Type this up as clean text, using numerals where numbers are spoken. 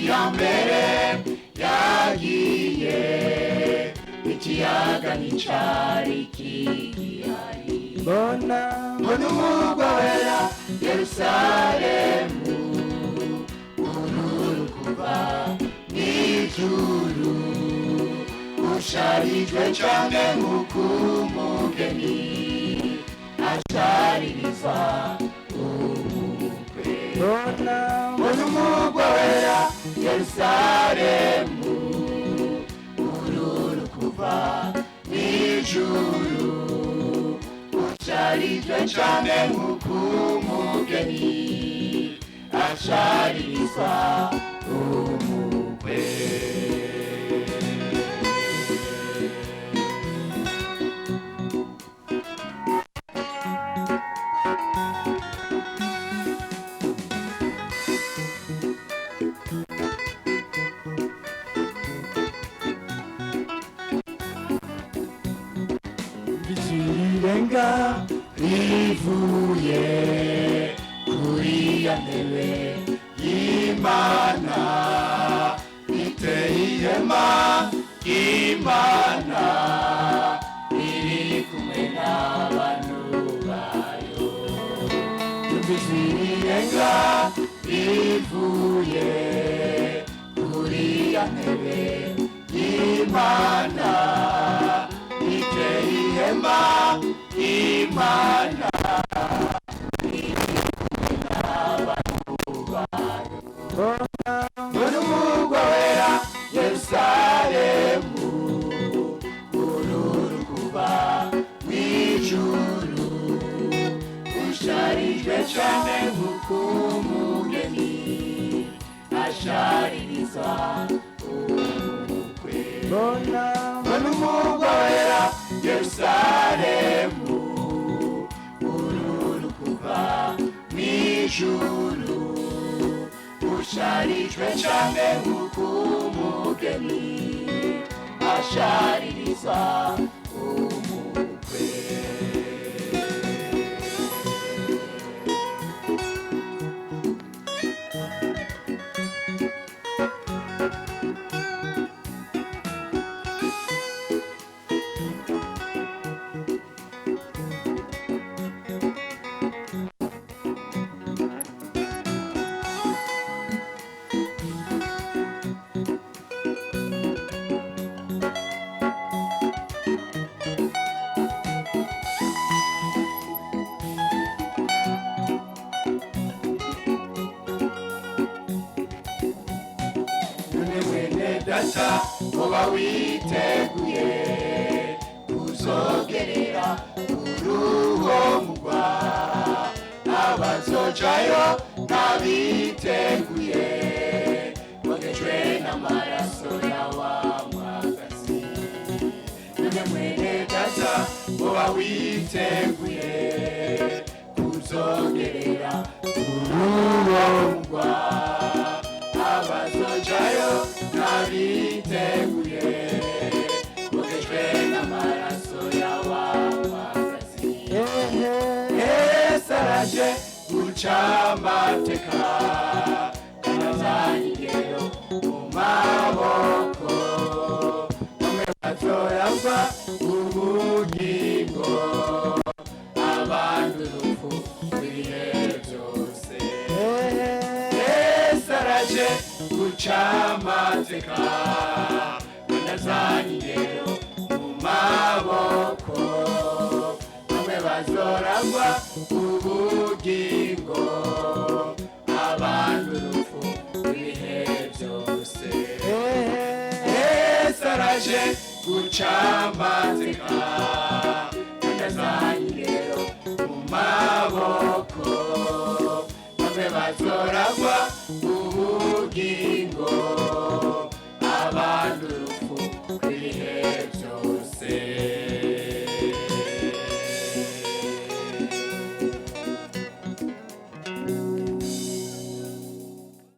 iya mbere yagiye ikiyaga nticari kigihari mbona umurwa wera Yerusalemu ururu kuva mw'ijuru usharijwe cane nk'uko umugeni ashaririza umukwe mbona umurwa wera Yerusalemu ururu kuva mw'ijuru usharijwe cane nk'uko umugeni ashaririza umukwe Bizirenga rivuye kuri ya ntebe y'Imana iteye ihema ry'Imana iri kumwe n'abantu bayo bizirenga rivuye kuri ya ntebe y'Imana iteye ihema ry'Imana mbona umurwa wera Yerusalemu ururu kuva mw'ijuru usharijwe cane nk'uko umugeni ashaririza umukwe mbona umurwa wera Yerusalemu ururu kuva mw'ijuru usharijwe cane nk'uko umugeni ashaririza umukwe data woba witeguye kuzogerera uruho mugwa abazojayo n'abiteguye bogejwe n'amaraso yawa mwagazi none mwene data woba witeguye kuzogerera uruho mugwa abazojayo n'abiteguye bogejwe n'amaraso yawa mwagazi Yesu araje guca amateka kanazanye ingero mu maboko bamwe bazoyagwa ubugingo abandi urupfu rw'ibihe byose Yesu araje guca amateka kanazanye ingero mu maboko bamwe bazoragwa ubugingo abandi urupfu rw'ibihe byose Yesu araje guca amateka kanazanye ingero mu maboko bamwe bazoragwa ubugingo abandi urupfu rw'ibihe